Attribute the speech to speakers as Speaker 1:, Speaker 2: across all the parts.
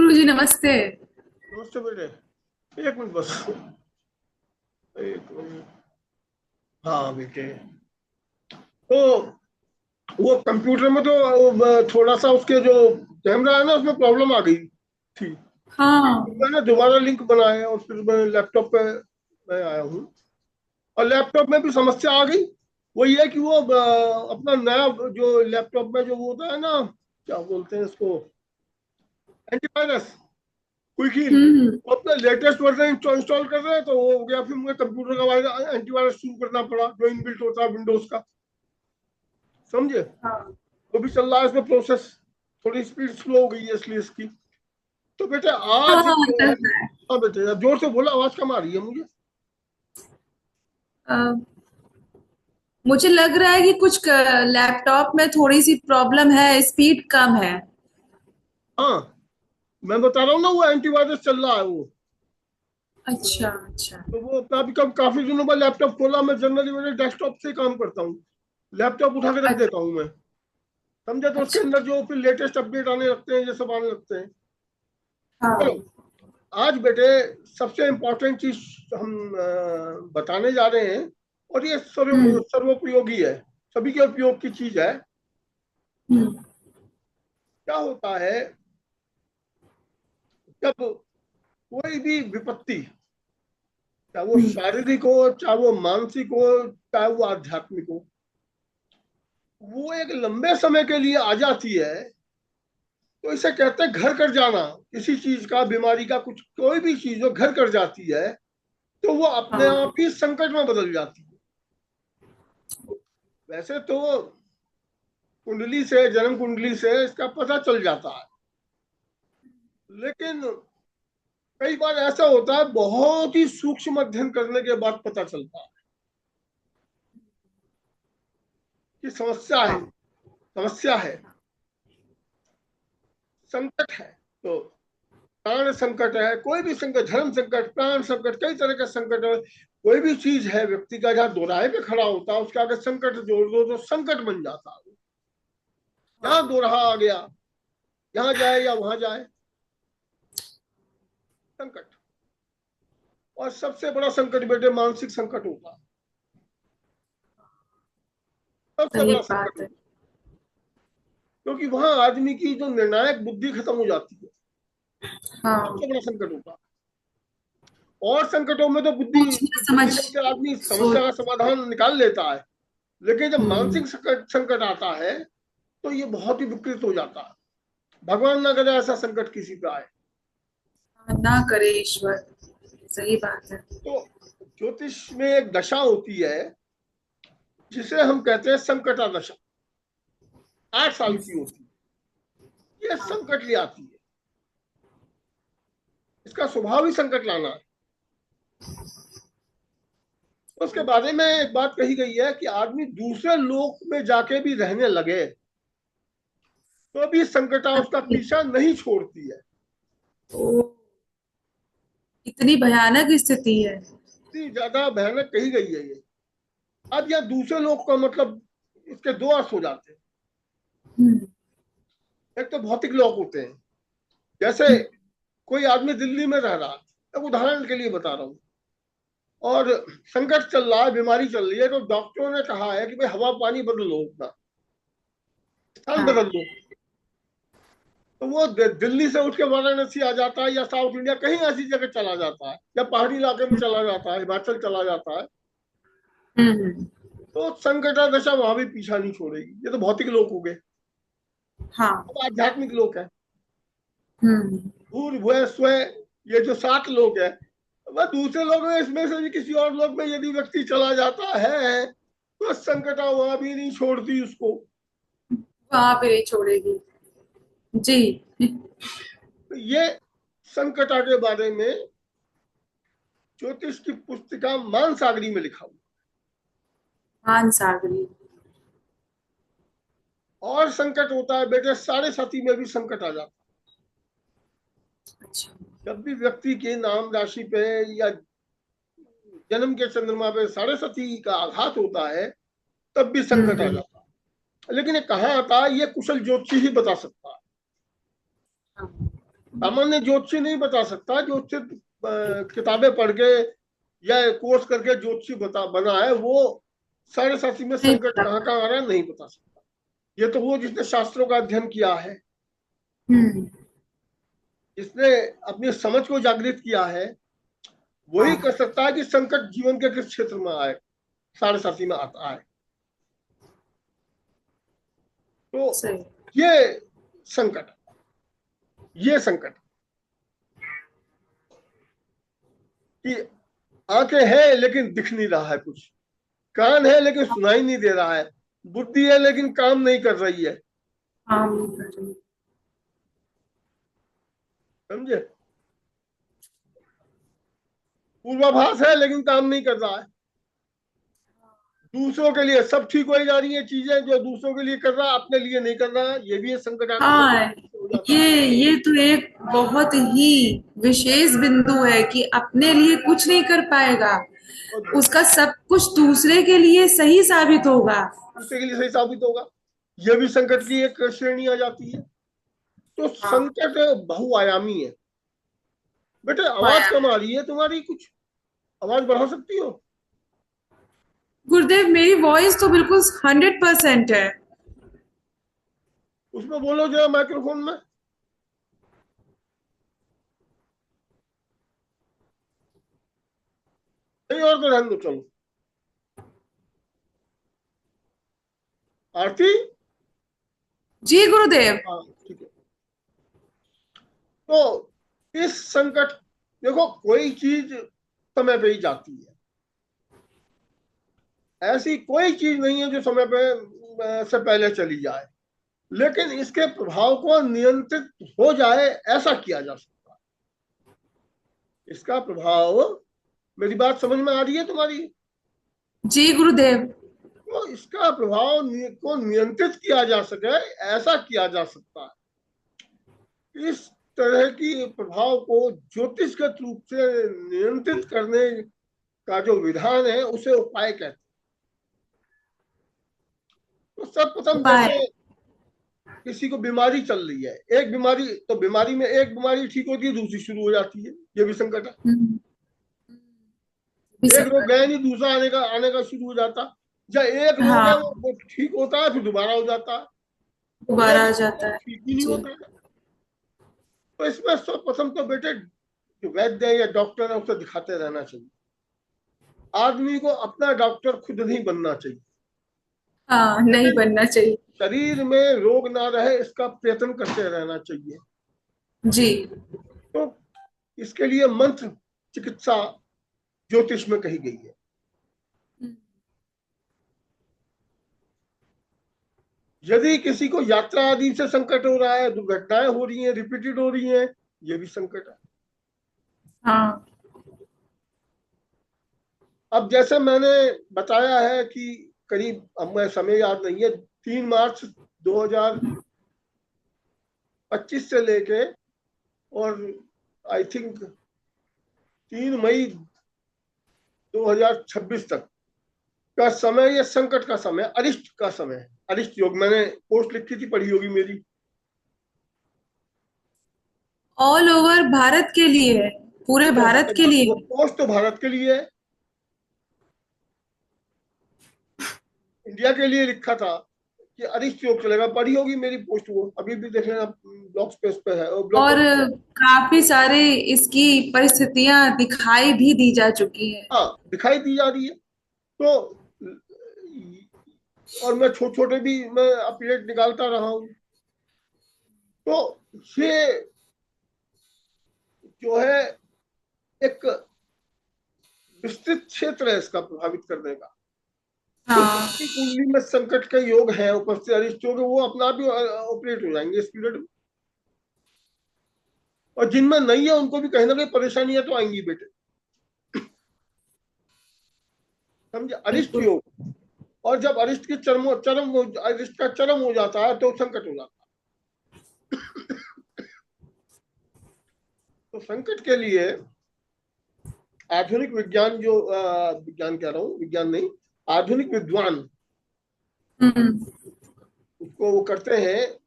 Speaker 1: गुरुजी, नमस्ते।
Speaker 2: नमस्ते बेटे। एक मिनट बस। एक मिनट। हाँ बेटे। तो वो कंप्यूटर में तो थोड़ा सा उसके जो कैमरा है ना उसमें प्रॉब्लम आ गई थी।
Speaker 1: हाँ।
Speaker 2: तो मैंने दोबारा लिंक बनाया और फिर मैं लैपटॉप पे मैं आया हूँ। और लैपटॉप में भी समस्या आ गई। वो ये है कि वो अपना नया जो लैपटॉप में जो वो होता है ना, क्या बोलते हैं इसको, एंटीवायरस, क्विक हील।
Speaker 1: हम्म।
Speaker 2: वो अपना लेटेस्ट वर्जन इंस्टॉल कर रहे हैं तो वो हो गया, फिर मुझे कंप्यूटर का एंटीवायरस शुरू करना पड़ा जो इनबिल्ट होता है विंडोज का। समझे?
Speaker 1: हाँ।
Speaker 2: वो भी चल रहा है इसमें प्रोसेस। थोड़ी स्पीड स्लो हो गई है इसलिए इसकी। तो बेटे आज
Speaker 1: हाँ,
Speaker 2: जो है,
Speaker 1: चलता है।
Speaker 2: हाँ बेटे जोर से बोला, आवाज कम आ रही है मुझे।
Speaker 1: अ, मुझे लग रहा है कि कुछ लैपटॉप में थोड़ी सी प्रॉब्लम है, स्पीड कम है।
Speaker 2: हाँ, मैं बता रहा हूँ ना, वो एंटीवायरस चल रहा है वो।
Speaker 1: अच्छा, अच्छा।
Speaker 2: तो वो अभी कब काफी दिनों बाद लैपटॉप खोला। मैं जनरली मेरे डेस्कटॉप से काम करता हूँ, लैपटॉप उठा के रख
Speaker 1: अच्छा,
Speaker 2: देता हूँ मैं। समझे? तो उसके
Speaker 1: अच्छा।
Speaker 2: अंदर जो फिर लेटेस्ट अपडेट आने लगते हैं, ये सब आने लगते हैं। चलो,
Speaker 1: हाँ।
Speaker 2: आज बेटे सबसे इम्पोर्टेंट चीज हम बताने जा रहे हैं। और ये
Speaker 1: हम्म।
Speaker 2: सर्वोपयोगी है, सभी के उपयोग की चीज है।
Speaker 1: हम्म।
Speaker 2: क्या होता है जब कोई भी विपत्ति, चाहे वो
Speaker 1: हम्म।
Speaker 2: शारीरिक हो, चाहे वो मानसिक हो, चाहे वो आध्यात्मिक हो, वो एक लंबे समय के लिए आ जाती है, तो इसे कहते हैं घर कर जाना। किसी चीज का, बीमारी का, कुछ कोई भी चीज जो घर कर जाती है तो वो अपने
Speaker 1: हाँ।
Speaker 2: आप ही संकट में बदल जाती है। वैसे तो कुंडली से, जन्म कुंडली से इसका पता चल जाता है, लेकिन कई बार ऐसा होता है बहुत ही सूक्ष्म अध्ययन करने के बाद पता चलता है कि समस्या है,
Speaker 1: हाँ।
Speaker 2: समस्या है, संकट है। तो प्राण संकट है, कोई भी संकट, धर्म संकट, प्राण संकट, कई तरह के संकट है। कोई भी चीज है व्यक्ति का जहाँ दोराहे पे खड़ा होता है, उसके आगे संकट जोड़ दो तो संकट बन जाता है। जहाँ दोराहा आ गया, यहाँ जाए या वहां जाए, संकट। और सबसे बड़ा संकट बेटे मानसिक संकट होता है। सबसे
Speaker 1: सही
Speaker 2: बड़ा संकट
Speaker 1: बात है।
Speaker 2: होता है, क्योंकि वहां आदमी की जो निर्णायक बुद्धि खत्म हो जाती है।
Speaker 1: हाँ।
Speaker 2: सबसे बड़ा संकट होता है। और संकटों में तो बुद्धि
Speaker 1: सोचना, समझ
Speaker 2: बुद्धि करके आदमी समस्या का
Speaker 1: सोच।
Speaker 2: समाधान निकाल लेता है, लेकिन जब
Speaker 1: हम्म।
Speaker 2: मानसिक संकट संकट आता है तो ये बहुत ही विकृत हो जाता है। भगवान ना करे ऐसा संकट किसी पे आए।
Speaker 1: ना करे ईश्वर। सही बात है।
Speaker 2: तो ज्योतिष में एक दशा होती है जिसे हम कहते हैं संकटा दशा। 8 साल की होती है, ये
Speaker 1: हाँ।
Speaker 2: संकट ले आती है। इसका स्वभाव ही संकट लाना है। तो उसके बारे में एक बात कही गई है कि आदमी दूसरे लोक में जाके भी रहने लगे तो भी संकटा उसका
Speaker 1: अच्छा।
Speaker 2: पीछा नहीं छोड़ती है।
Speaker 1: ओ, इतनी भयानक स्थिति है।
Speaker 2: इतनी ज्यादा भयानक कही गई है ये। अब यह दूसरे लोक का मतलब, इसके दो अर्थ हो जाते हैं।
Speaker 1: हम्म।
Speaker 2: एक तो भौतिक लोक होते हैं, जैसे
Speaker 1: हम्म।
Speaker 2: कोई आदमी दिल्ली में रह रहा है, एक उदाहरण के लिए बता रहा हूँ, और संकट चल रहा है, बीमारी चल रही है, तो डॉक्टरों ने कहा है कि भाई हवा पानी बदल लो, अपना स्थान
Speaker 1: हाँ।
Speaker 2: बदल लो। तो वो दिल्ली से उठ के वाराणसी आ जाता है, या साउथ इंडिया कहीं ऐसी जगह चला जाता है, या पहाड़ी इलाके में चला जाता है, हिमाचल चला जाता है।
Speaker 1: हम्म।
Speaker 2: तो संकटा दशा वहां भी पीछा नहीं छोड़ेगी। ये तो भौतिक लोक हो गए।
Speaker 1: हाँ।
Speaker 2: अब आध्यात्मिक लोक है,
Speaker 1: हम्म।
Speaker 2: भूर भुव स्व, ये जो 7 लोग है, वह दूसरे लोग में, इसमें से भी किसी और लोग में यदि व्यक्ति चला जाता है तो संकटा वहां भी नहीं छोड़ती उसको।
Speaker 1: वहां पे नहीं छोड़ेगी। जी।
Speaker 2: तो ये संकटा के बारे में ज्योतिष की पुस्तिका मानसागरी में लिखा हुआ।
Speaker 1: मान सागरी।
Speaker 2: और संकट होता है बेटे साढ़े साथी में भी संकट आ जाता
Speaker 1: अच्छा।
Speaker 2: है। जब भी व्यक्ति के नाम राशि पे या जन्म के चंद्रमा पे साढ़े साथी का आघात होता है, तब भी संकट आ
Speaker 1: हम्म।
Speaker 2: जाता है। लेकिन ये कहाँ आता है, ये कुशल ज्योतिषी ही बता सकता है।
Speaker 1: हाँ।
Speaker 2: सामान्य ज्योतिषी नहीं बता सकता। ज्योतिषी किताबें पढ़ के या कोर्स करके ज्योतिषी बना है, वो 7.5 में
Speaker 1: नहीं
Speaker 2: संकट
Speaker 1: पता।
Speaker 2: कहाँ कहाँ आ रहा है नहीं बता सकता। ये तो वो जिसने शास्त्रों का अध्ययन किया है,
Speaker 1: हम्म।
Speaker 2: जिसने अपनी समझ को जागृत किया है, वही
Speaker 1: हाँ।
Speaker 2: कर सकता है कि संकट जीवन के किस क्षेत्र में आए, 7.5 में आता है। तो
Speaker 1: सही।
Speaker 2: ये संकट, ये संकट कि आंखें हैं लेकिन दिख नहीं रहा है कुछ, कान है लेकिन सुनाई नहीं दे रहा है, बुद्धि है लेकिन काम नहीं कर रही है।
Speaker 1: काम नहीं कर रही।
Speaker 2: समझे? पूर्वाभास है लेकिन काम नहीं कर रहा है। दूसरों के लिए सब ठीक हो जा रही है चीजें, जो दूसरों के लिए कर रहा है अपने लिए नहीं कर रहा है, ये भी एक संकटात्मक
Speaker 1: हाँ,
Speaker 2: हो जाता है।
Speaker 1: ये तो एक बहुत ही विशेष बिंदु है कि अपने लिए कुछ नहीं कर पाएगा,
Speaker 2: और
Speaker 1: उसका सब कुछ दूसरे के लिए सही साबित होगा।
Speaker 2: दूसरे के लिए सही साबित होगा, ये भी संकट की एक श्रेणी आ जाती है। तो
Speaker 1: हाँ।
Speaker 2: संकट बहुआयामी है। बेटे आवाज
Speaker 1: पाया।
Speaker 2: कम आ रही है तुम्हारी, कुछ आवाज बढ़ा सकती हो?
Speaker 1: गुरुदेव, मेरी वॉइस तो बिल्कुल 100% है।
Speaker 2: उसमें बोलो जरा माइक्रोफोन में। नहीं और तो रहने दो, चलो। आरती।
Speaker 1: जी गुरुदेव।
Speaker 2: हाँ ठीक है। तो इस संकट, देखो कोई चीज समय पे ही जाती है, ऐसी कोई चीज नहीं है जो समय पे से पहले चली जाए, लेकिन इसके प्रभाव को नियंत्रित हो जाए ऐसा किया जा सकता है। इसका प्रभाव, मेरी बात समझ में आ रही है तुम्हारी?
Speaker 1: जी गुरुदेव।
Speaker 2: तो इसका प्रभाव को नियंत्रित किया जा सके ऐसा किया जा सकता है। इस तरह की प्रभाव को ज्योतिषगत रूप से नियंत्रित करने का जो विधान है उसे उपाय कहते हैं। तो सर्वप्रथम
Speaker 1: उपाय।
Speaker 2: जैसे किसी को बीमारी चल रही है, एक बीमारी, तो बीमारी में एक बीमारी ठीक होती है दूसरी शुरू हो जाती है, ये भी संकट है।
Speaker 1: हम्म। भी
Speaker 2: एक रोग
Speaker 1: संकट।
Speaker 2: गया नहीं, दूसरा आने का शुरू हो जाता। या एक रोग है
Speaker 1: हाँ,
Speaker 2: वो ठीक होता है फिर दोबारा हो जाता है, एक
Speaker 1: दोबारा आ
Speaker 2: रोग है
Speaker 1: जाता
Speaker 2: वो
Speaker 1: है।
Speaker 2: ठीक ही नहीं
Speaker 1: जी।
Speaker 2: होता है। तो इसमें सर्वप्रथम तो बेटे जो वैद्य है या डॉक्टर है उसे दिखाते रहना चाहिए। आदमी को अपना डॉक्टर खुद नहीं बनना चाहिए,
Speaker 1: हाँ, नहीं
Speaker 2: लेकिन
Speaker 1: बनना चाहिए।
Speaker 2: शरीर में रोग ना रहे इसका प्रयत्न करते रहना चाहिए।
Speaker 1: जी।
Speaker 2: तो इसके लिए मंत्र चिकित्सा ज्योतिष में कही गई है। यदि किसी को यात्रा आदि से संकट हो रहा है, दुर्घटनाएं हो रही हैं, रिपीटेड हो रही हैं, ये भी संकट है।
Speaker 1: हाँ।
Speaker 2: अब जैसे मैंने बताया है कि करीब, अब मैं समय याद नहीं है, 3 मार्च 2025 से लेके और आई थिंक 3 मई 2026 तक का समय, ये संकट का समय, अरिष्ट का समय है। अरिष्ट योग मैंने पोस्ट लिखी थी, पढ़ी होगी मेरी।
Speaker 1: ऑल ओवर भारत के लिए है, पूरे भारत के लिए
Speaker 2: वो
Speaker 1: है।
Speaker 2: पोस्ट तो भारत के लिए है, इंडिया के लिए लिखा था कि अरिष्ट योग चलेगा, पढ़ी होगी मेरी पोस्ट, वो अभी भी देख लेना, ब्लॉग स्पेस पे है, और ब्लॉग
Speaker 1: और
Speaker 2: पे।
Speaker 1: काफी सारे इसकी परिस्थितियां दिखाई भी दी जा चुकी है।
Speaker 2: हाँ दिखाई दी जा रही है। तो और मैं छोटे छोटे भी मैं अपडेट निकालता रहा हूँ। तो ये जो है एक विस्तृत क्षेत्र है इसका प्रभावित करने का। तो
Speaker 1: हाँ।
Speaker 2: जिनकी कुंडली में संकट के योग है, उपस्थित अरिष्ट योग, वो अपना आप ही ऑपरेट हो जाएंगे इस पीरियड में। और जिनमें नहीं है उनको भी कहीं ना कहीं परेशानियां तो आएंगी बेटे, समझे? अरिष्ट
Speaker 1: बिल्कुल।
Speaker 2: योग, और जब अरिष्ट की अरिष्ट का चरम हो जाता है तो संकट हो जाता है। तो संकट के लिए आधुनिक विज्ञान जो विज्ञान कह रहा हूँ, विज्ञान नहीं, आधुनिक विद्वान
Speaker 1: हम्म।
Speaker 2: उसको वो करते हैं,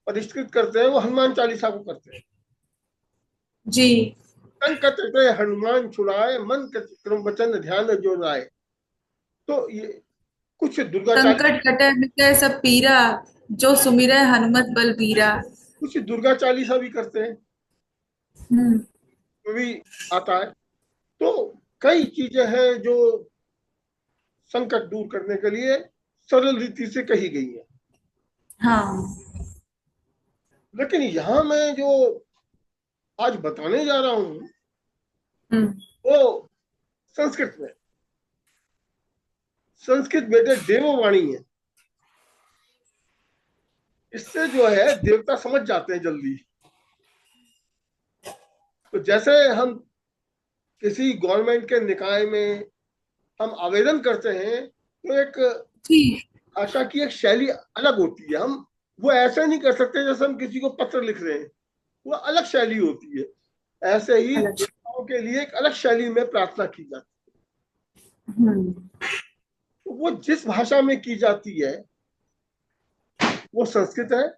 Speaker 2: परिष्कृत करते हैं वो हनुमान चालीसा को करते हैं।
Speaker 1: जी।
Speaker 2: संकट ते हनुमान छुड़ाए, मन के क्रम वचन ध्यान जो राय। तो ये कुछ दुर्गा चालीसा,
Speaker 1: संकट कटे मिटे सब पीरा, जो सुमिरै हनुमत बलबीरा।
Speaker 2: कुछ दुर्गा चालीसा भी करते हैं,
Speaker 1: हम्म।
Speaker 2: वो भी आता है। तो कई चीजें हैं जो संकट दूर करने के लिए सरल रीति से कही गई है।
Speaker 1: हाँ।
Speaker 2: लेकिन यहां मैं जो आज बताने जा रहा हूं
Speaker 1: हम्म।
Speaker 2: वो संस्कृत में, संस्कृत बेटे देववाणी है। इससे जो है देवता समझ जाते हैं जल्दी। तो जैसे हम किसी गवर्नमेंट के निकाय में हम आवेदन करते हैं तो एक
Speaker 1: जी।
Speaker 2: भाषा की एक शैली अलग होती है। हम वो ऐसे नहीं कर सकते जैसे हम किसी को पत्र लिख रहे हैं, वो अलग शैली होती है। ऐसे ही
Speaker 1: अलग।
Speaker 2: देवताओं के लिए एक अलग शैली में प्रार्थना की जाती
Speaker 1: हम्म।
Speaker 2: है। तो वो जिस भाषा में की जाती है वो संस्कृत है,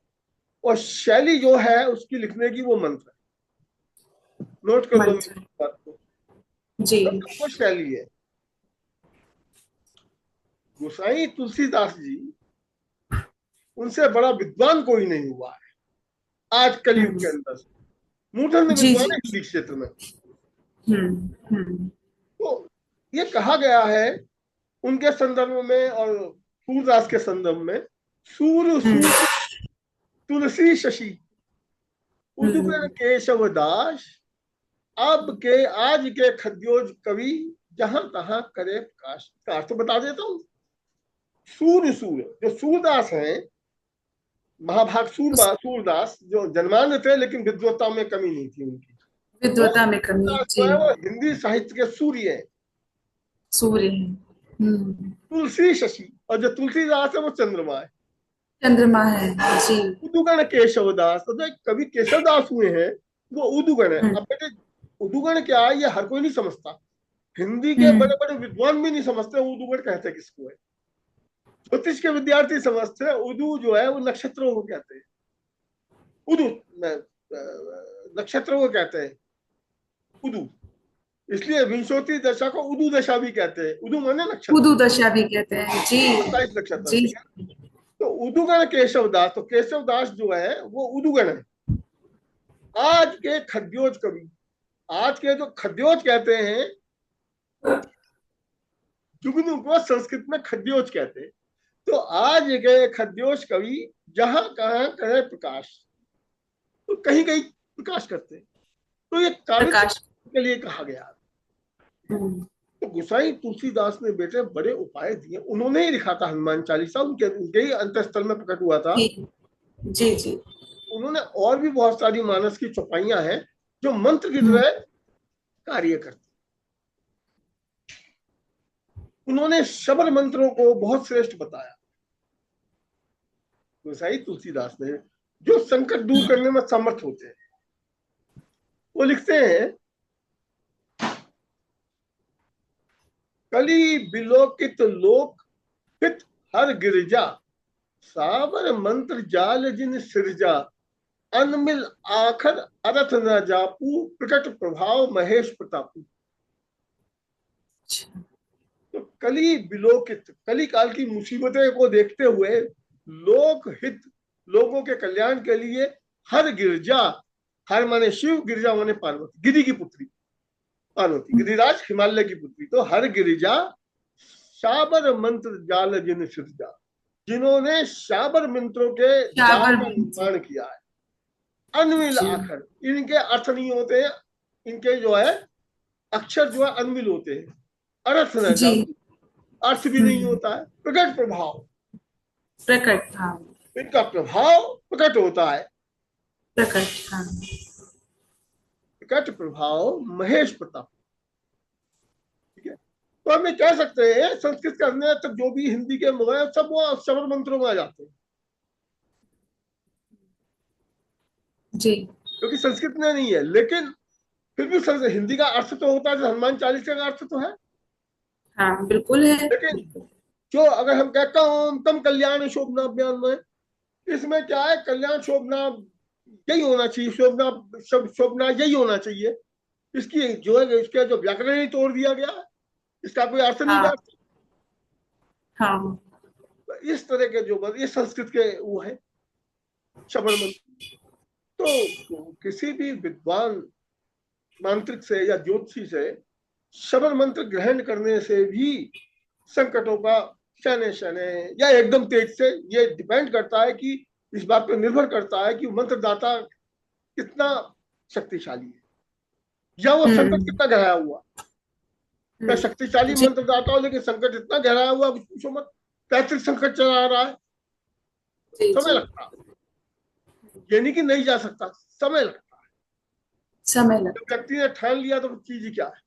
Speaker 2: और शैली जो है उसकी लिखने की वो मंत्र है। नोट कर लो
Speaker 1: मंत्र।
Speaker 2: मेरी बात को,
Speaker 1: जी।
Speaker 2: वो शैली है। गोसाई तुलसीदास जी, उनसे बड़ा विद्वान कोई नहीं हुआ है आज कलयुग
Speaker 1: हम्म।
Speaker 2: के अंदर। मूर्धन्य
Speaker 1: जी
Speaker 2: विद्वान
Speaker 1: जी।
Speaker 2: है हिंदी क्षेत्र में।
Speaker 1: हम्म। हम्म।
Speaker 2: तो ये कहा गया है उनके संदर्भ में और सूरदास के संदर्भ में, सूर
Speaker 1: हम्म।
Speaker 2: सूर तुलसी शशि उदुगर
Speaker 1: हम्म।
Speaker 2: केशव दास, अब के आज के खद्योज कवि, जहां तहां करे प्रकाश। का अर्थ बता देता हूं। सूर सूर जो सूरदास हैं, महाभाग
Speaker 1: उस
Speaker 2: सूरदास जो जन्मान्ध थे लेकिन विद्वत्ता में कमी नहीं थी उनकी। वो
Speaker 1: विद्वता में कमी।
Speaker 2: सूरदास जो
Speaker 1: जी।
Speaker 2: है वो हिंदी साहित्य के सूर्य है।
Speaker 1: सूर्य है। हम्म।
Speaker 2: तुलसी शशि, और जो तुलसीदास है वो चंद्रमा है।
Speaker 1: चंद्रमा है। जी।
Speaker 2: उदुगण केशव दास, तो जो कवि केशव दास हुए हैं वो उदुगण है।
Speaker 1: हम्म।
Speaker 2: अब बेटे उदुगण क्या है ये हर कोई नहीं समझता। हिंदी के
Speaker 1: हम्म।
Speaker 2: बड़े बड़े विद्वान भी नहीं समझते उदुगण कहते किसको है। ज्योतिष के विद्यार्थी समझते हैं उदू जो है वो नक्षत्रों को कहते हैं। उदू नक्षत्रों को कहते हैं उदू। इसलिए विंशोत्तरी दशा को उदू दशा भी कहते हैं। उदू माने नक्षत्र,
Speaker 1: उदू दशा भी कहते हैं। जी।
Speaker 2: 27 नक्षत्र,
Speaker 1: जी।
Speaker 2: ठीक है। तो उदुगण केशव दास, तो केशव दास जो है वो उदुगण है। आज के खद्योज कवि, आज के जो खद्योज कहते हैं, जुगनू को संस्कृत में खद्योज कहते हैं। तो आज के खद्योज कवि जहां कहां करे प्रकाश, तो कहीं कहीं प्रकाश करते हैं। तो ये काव्य
Speaker 1: प्रकाश।
Speaker 2: के लिए कहा गया।
Speaker 1: हम्म।
Speaker 2: तो गोसाई तुलसीदास ने बेटे बड़े उपाय दिए। उन्होंने ही लिखा था हनुमान चालीसा, उनके ही अंतस्थल में प्रकट हुआ था।
Speaker 1: जी जी। जी।
Speaker 2: उन्होंने और भी बहुत सारी मानस की चौपाइयां हैं जो मंत्र की
Speaker 1: हम्म।
Speaker 2: तरह कार्य करती। उन्होंने शबर मंत्रों को बहुत श्रेष्ठ बताया गोसाई तुलसीदास ने, जो संकट दूर करने में समर्थ होते हैं। वो लिखते हैं, कली बिलोकित लोक हित हर गिरजा, सावर मंत्र जाल जिन सिरजा, अनमिल आखर अरथ न जापू, प्रकट प्रभाव महेश प्रतापू।
Speaker 1: अच्छा।
Speaker 2: तो कली बिलोकित, कली काल की मुसीबतें को देखते हुए लोक हित, लोगों के कल्याण के लिए, हर गिरजा, हर माने शिव, गिरजा माने पार्वती, गिरी की पुत्री पार्वती, गिरिराज हिमालय की पुत्री। तो हर गिरिजा, शाबर मंत्र जाल जिन सृजा, जिन्होंने शाबर मंत्रों के जाल
Speaker 1: श्रावण
Speaker 2: का
Speaker 1: मंत्र।
Speaker 2: निर्माण किया है। अनविल
Speaker 1: जी।
Speaker 2: आखर, इनके अर्थ नहीं होते हैं, इनके जो है अक्षर जो है अनविल होते हैं। अर्थ न
Speaker 1: जी।
Speaker 2: जापू, अर्थ भी नहीं
Speaker 1: हम्म।
Speaker 2: होता है। प्रकट प्रभाव,
Speaker 1: प्रकट। हाँ।
Speaker 2: इनका प्रभाव प्रकट होता है।
Speaker 1: प्रकट। हाँ।
Speaker 2: प्रकट प्रभाव महेश प्रताप, ठीक है। तो हम ये कह सकते हैं संस्कृत करने तक जो भी हिंदी के मुगल सब वो शबर मंत्रों में आ जाते हैं,
Speaker 1: जी।
Speaker 2: क्योंकि संस्कृत में नहीं है। लेकिन फिर भी हिंदी का अर्थ तो होता है, जो हनुमान चालीसा का अर्थ तो है।
Speaker 1: हाँ बिल्कुल है।
Speaker 2: लेकिन
Speaker 1: बिल्कुल।
Speaker 2: जो अगर हम कहता हूं तम कल्याण शोभना अभियान में, इसमें क्या है, कल्याण शोभना यही होना चाहिए, शोभना शोभना यही होना चाहिए। इसकी जो है, इसका जो व्याकरण ही तोड़ दिया गया है, इसका कोई अर्थ नहीं
Speaker 1: हाँ
Speaker 2: बैठता।
Speaker 1: हाँ।
Speaker 2: इस तरह के जो ये संस्कृत के वो है शबद मंत्र। तो किसी भी विद्वान मांत्रिक से या ज्योतिषी से शबद मंत्र ग्रहण करने से भी संकटों का शने शने या एकदम तेज से, ये डिपेंड करता है कि, इस बात पर निर्भर करता है कि मंत्रदाता कितना शक्तिशाली है, या वो संकट
Speaker 1: हम्म
Speaker 2: कितना गहराया हुआ। क्या
Speaker 1: हम्म।
Speaker 2: शक्तिशाली
Speaker 1: जी
Speaker 2: मंत्रदाता हो लेकिन संकट इतना गहराया हुआ, कुछ पूछो मत। पैतृक संकट चला आ रहा है,
Speaker 1: जी
Speaker 2: समय
Speaker 1: जी।
Speaker 2: लगता है। ये नहीं कि नहीं जा सकता, समय लगता है।
Speaker 1: समय
Speaker 2: जब
Speaker 1: लगता है।
Speaker 2: व्यक्ति ने ठान लिया तो चीज ही क्या है।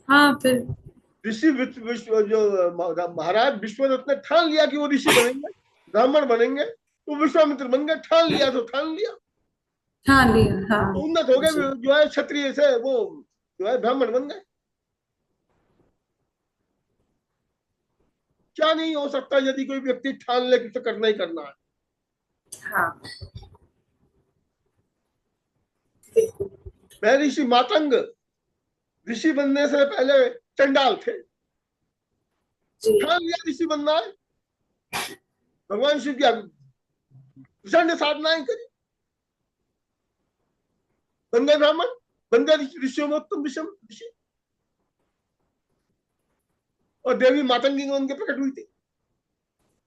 Speaker 1: हाँ फिर।
Speaker 2: ऋषि विश्व जो महाराज विश्वदत्त ने ठान लिया कि वो ऋषि बनेंगे, ब्राह्मण बनेंगे, तो विश्वामित्र बन गए। ठान लिया तो ठान लिया,
Speaker 1: हाँ लिया
Speaker 2: तो
Speaker 1: हाँ।
Speaker 2: उन्नत हो गए,
Speaker 1: जी
Speaker 2: जो है क्षत्रिय से वो जो है ब्राह्मण बन गए। क्या नहीं हो सकता यदि कोई व्यक्ति ठान ले कि तो करना ही करना है।
Speaker 1: हाँ बिल्कुल।
Speaker 2: महर्षि मातंग ऋषि बनने से पहले चंडाल थे,
Speaker 1: जी।
Speaker 2: ठान लिया ऋषि बनना है। भगवान शिव की प्रचंड साधनाएं करी, बन गए ब्राह्मण, बन गए ऋषियों में उत्तम ऋषि। और देवी मातंगी उनके प्रकट हुई थी।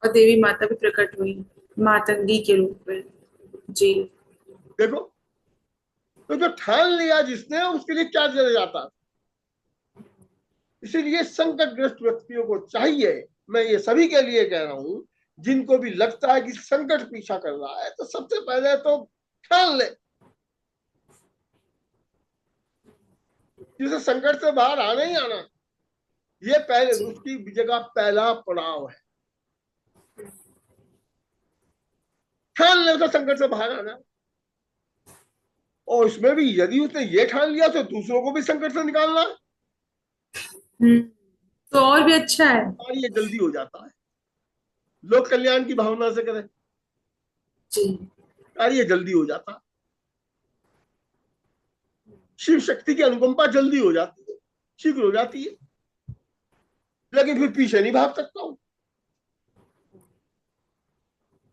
Speaker 1: और देवी माता भी प्रकट हुई मातंगी के रूप में। जी।
Speaker 2: देखो, तो जो ठान लिया जिसने, उसके लिए क्या किया जाता। इसीलिए संकटग्रस्त व्यक्तियों को चाहिए, मैं ये सभी के लिए कह रहा हूं, जिनको भी लगता है कि संकट पीछा कर रहा है, तो सबसे पहले तो ठान ले। जिसे संकट से बाहर आना ही आना, ये पहले
Speaker 1: जी
Speaker 2: उसकी जगह पहला पड़ाव है। ठान ले तो संकट से बाहर आना। और उसमें भी यदि उसने ये ठान लिया तो दूसरों को भी संकट से निकालना है,
Speaker 1: हम्म। तो और भी अच्छा है।
Speaker 2: और ये जल्दी हो जाता है। लोक कल्याण की भावना से करें,
Speaker 1: जी।
Speaker 2: कार्य जल्दी हो जाता है। शिव शक्ति की अनुकंपा जल्दी हो जाती है, शीघ्र हो जाती है। लेकिन फिर पीछे नहीं भाग सकता हूं,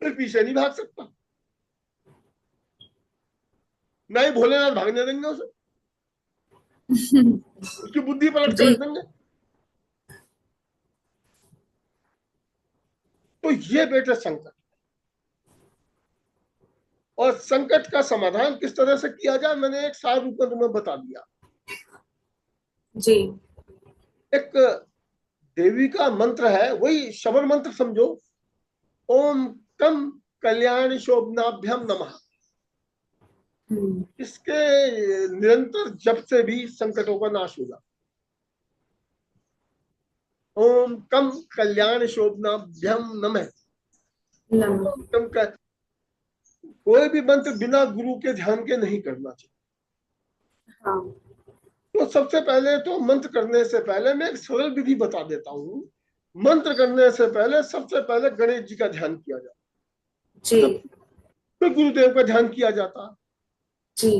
Speaker 2: फिर पीछे नहीं भाग सकता। नहीं भोलेनाथ भागने देंगे उसे, उसकी बुद्धि पलट कर
Speaker 1: जी।
Speaker 2: रख देंगे। तो ये बेटे संकट, और संकट का समाधान किस तरह से किया जाए, मैंने एक सार रूप में तुम्हें बता दिया।
Speaker 1: जी।
Speaker 2: एक देवी का मंत्र है, वही शबर मंत्र समझो। ओम कम कल्याण शोभनाभ्यम नमः।
Speaker 1: हम्म।
Speaker 2: इसके निरंतर जप से भी संकटों का नाश हो जाता। ओम कम कल्याण शोभनाभ्यम नमः। ओम
Speaker 1: नमः।
Speaker 2: कम का कोई भी मंत्र बिना गुरु के ध्यान के नहीं करना चाहिए।
Speaker 1: हाँ।
Speaker 2: तो सबसे पहले तो मंत्र करने से पहले मैं एक सरल विधि बता देता हूँ। मंत्र करने से पहले सबसे पहले गणेश जी का ध्यान किया जाता,
Speaker 1: जी
Speaker 2: फिर गुरुदेव का ध्यान किया जाता,
Speaker 1: जी।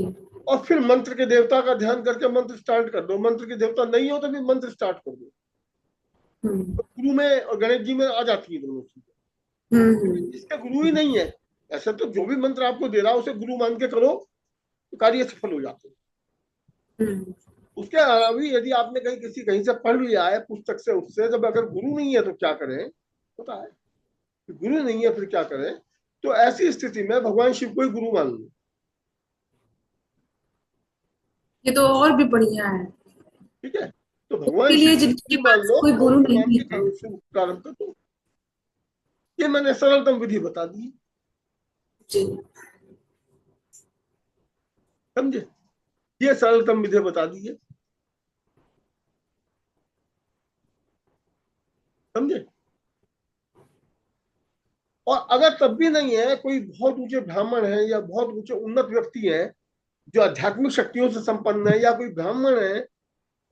Speaker 2: और फिर मंत्र के देवता का ध्यान करके मंत्र स्टार्ट कर दो। मंत्र के देवता नहीं हो तो फिर मंत्र स्टार्ट कर दो।
Speaker 1: हम्म
Speaker 2: तो गुरु में और गणेश जी में आ जाती है दोनों चीजें।
Speaker 1: हम्म।
Speaker 2: इसका गुरु ही नहीं है, ऐसे तो जो भी मंत्र आपको दे रहा है उसे गुरु मान के करो तो कार्य सफल हो जाते हैं।
Speaker 1: हम्म।
Speaker 2: उसके अलावा भी यदि आपने कहीं से पढ़ लिया है पुस्तक से, उससे जब अगर गुरु नहीं है तो क्या करें, पता है गुरु नहीं है फिर क्या करें। तो ऐसी स्थिति में भगवान शिव को ही गुरु मान लो।
Speaker 1: ये तो और भी बढ़िया है।
Speaker 2: ठीक है, तो
Speaker 1: के
Speaker 2: भगवान शिव
Speaker 1: लिए
Speaker 2: को
Speaker 1: जिनके
Speaker 2: गुरु मान
Speaker 1: पास
Speaker 2: लो
Speaker 1: कोई
Speaker 2: और
Speaker 1: गुरु
Speaker 2: उनको मान
Speaker 1: नहीं
Speaker 2: के
Speaker 1: है।
Speaker 2: शुरू प्रारंभ कर दो। ये मैंने सरलतम विधि बता दी,
Speaker 1: जी।
Speaker 2: समझे। ये सरलतम विधि बता दी है, समझे। और अगर तब भी नहीं है, कोई बहुत ऊंचे ब्राह्मण है या बहुत ऊंचे उन्नत व्यक्ति है जो आध्यात्मिक शक्तियों से संपन्न है, या कोई ब्राह्मण है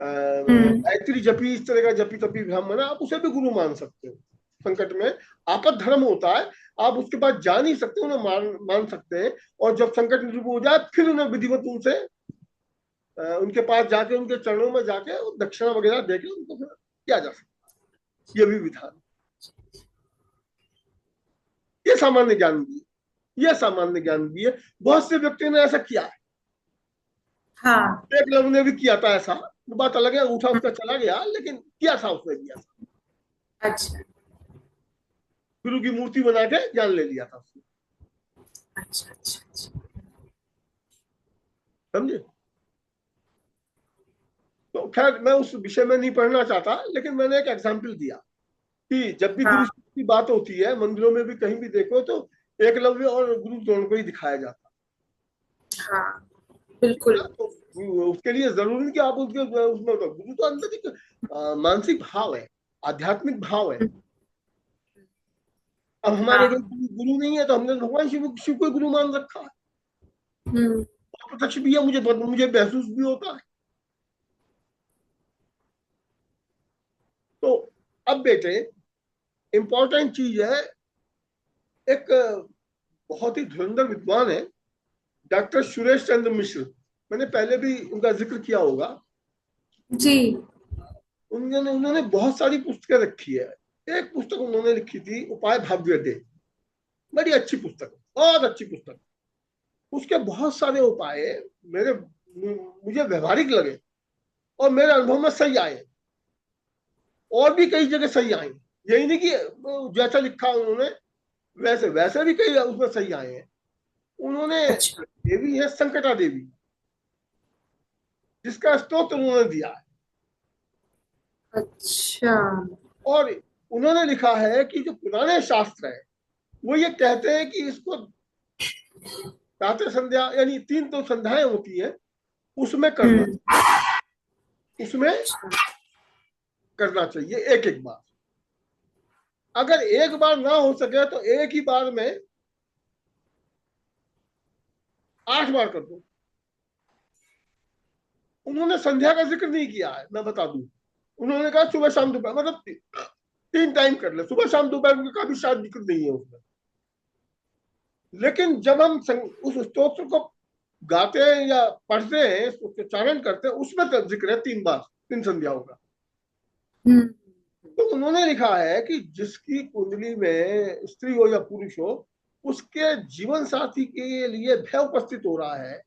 Speaker 1: हम्म।
Speaker 2: गायत्री जपी, इस तरह का जपी तपी ब्राह्मण है, आप उसे भी गुरु मान सकते हो। संकट में आपद धर्म होता है, आप उसके पास जा नहीं सकते, उन्हें मान सकते हैं। और जब संकट निवृत्त हो जाए फिर उन्हें विधिवत उनसे उनके पास जाके उनके चरणों में जाके दक्षिणा वगैरह देके उनको फिर किया जा सकता है। ये भी विधान, ये सामान्य ज्ञान भी है, ये सामान्य ज्ञान भी है। बहुत से व्यक्तियों ने ऐसा किया है।
Speaker 1: हाँ।
Speaker 2: एक लोग ने भी किया था ऐसा, बात अलग है, उठा उसका चला गया, लेकिन किया था उसने भी ऐसा।
Speaker 1: अच्छा
Speaker 2: गुरु की मूर्ति बना के ज्ञान ले लिया था उसने।
Speaker 1: अच्छा अच्छा अच्छा।
Speaker 2: समझे? तो खैर मैं उस विषय में नहीं पढ़ना चाहता, लेकिन मैंने एक एग्जाम्पल दिया कि जब भी गुरु
Speaker 1: हाँ
Speaker 2: की बात होती है मंदिरों में भी कहीं भी देखो तो एकलव्य और गुरु दोनों को ही दिखाया जाता
Speaker 1: हाँ
Speaker 2: है
Speaker 1: बिल्कुल।
Speaker 2: ना। तो उसके लिए जरूरी नहीं कि आप उसके उसमें तो गुरु तो अंदर एक मानसिक भाव है, आध्यात्मिक भाव है। अब हमारे
Speaker 1: हाँ।
Speaker 2: अगर गुरु नहीं है तो हमने भगवान शिव को गुरु मान रखा है।
Speaker 1: हम्म।
Speaker 2: प्रत्यक्ष भी है, मुझे महसूस भी होता है। तो अब बेटे इंपॉर्टेंट चीज है, एक बहुत ही धुरंधर विद्वान है डॉक्टर सुरेश चंद्र मिश्र। मैंने पहले भी उनका जिक्र किया होगा।
Speaker 1: जी।
Speaker 2: उन्होंने उन्होंने बहुत सारी पुस्तकें रखी है। एक पुस्तक उन्होंने लिखी थी उपाय भाग्योदय, बड़ी अच्छी पुस्तक, बहुत अच्छी पुस्तक। उसके बहुत सारे उपाय मेरे मुझे व्यवहारिक लगे और मेरे अनुभव में सही आए, और भी कई जगह सही आए। यही नहीं कि जैसा लिखा उन्होंने वैसे वैसे भी कई उसमें सही आए हैं। उन्होंने
Speaker 1: अच्छा
Speaker 2: देवी है संकटा देवी, जिसका स्तोत्र उन्होंने दिया है।
Speaker 1: अच्छा।
Speaker 2: और उन्होंने लिखा है कि जो पुराने शास्त्र है वो ये कहते हैं कि इसको प्रातः संध्या यानी 3 तो संध्याएं होती है, उसमें करना,
Speaker 1: हम्म।
Speaker 2: उसमें करना चाहिए एक एक बार। अगर एक बार ना हो सके तो एक ही बार में 8 बार कर दो। उन्होंने संध्या का जिक्र नहीं किया है, मैं बता दूं। उन्होंने कहा सुबह शाम दोपहर, मतलब 3 टाइम कर ले, सुबह शाम दोपहर का भी शायद जिक्र नहीं है उसमें। लेकिन जब हम उस स्तोत्र को गाते हैं या पढ़ते हैं, उसको उच्चारण करते हैं, उसमें तो जिक्र है 3 बार, 3 संध्याओं का।
Speaker 1: हम्म।
Speaker 2: तो उन्होंने लिखा है कि जिसकी कुंडली में स्त्री हो या पुरुष हो, उसके जीवन साथी के लिए भय उपस्थित हो रहा है,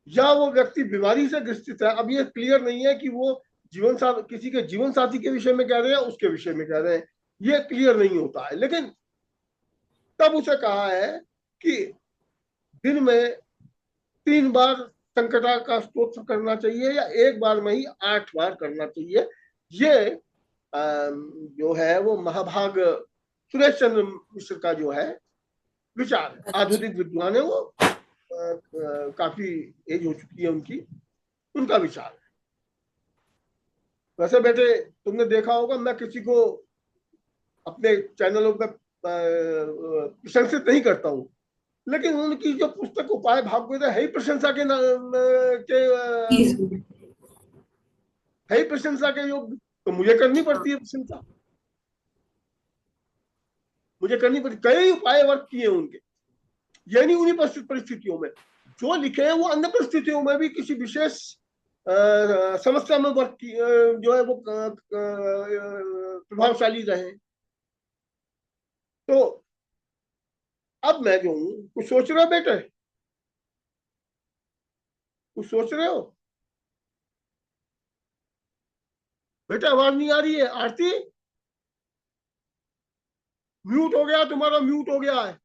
Speaker 2: या वो व्यक्ति बीमारी से ग्रसित है। अब ये क्लियर नहीं है कि वो जीवन साथी, किसी के जीवन साथी के विषय में कह रहे हैं, उसके विषय में कह रहे हैं, ये क्लियर नहीं होता है। लेकिन तब उसे कहा है कि दिन में 3 बार संकटा का स्तोत्र करना चाहिए, या एक बार में ही 8 बार करना चाहिए। ये जो है वो महाभाग सुरेश चंद्र मिश्र का जो है विचार है।
Speaker 1: अच्छा।
Speaker 2: आधुनिक विद्वान है वो, काफी एज हो चुकी है उनकी, उनका विचार है। वैसे बेटे तुमने देखा होगा, मैं किसी को अपने चैनलों पर प्रशंसित नहीं करता हूँ, लेकिन उनकी जो पुस्तक उपाय भागवत है ही प्रशंसा के के
Speaker 1: जी जी।
Speaker 2: है ही प्रशंसा के योग्य। तो मुझे करनी पड़ती है प्रशंसा, मुझे करनी पड़ती। कई उपाय वर्क किए उनके, यानी उन्हीं परिस्थितियों में जो लिखे हैं वो अन्य परिस्थितियों में भी किसी विशेष समस्या में वर्क की जो है वो प्रभावशाली रहे। तो अब मैं जो हूँ, कुछ सोच रहे हो बेटे? कुछ सोच रहे हो बेटा? आवाज नहीं आ रही है आरती? म्यूट हो गया, तुम्हारा म्यूट हो गया है,
Speaker 1: जी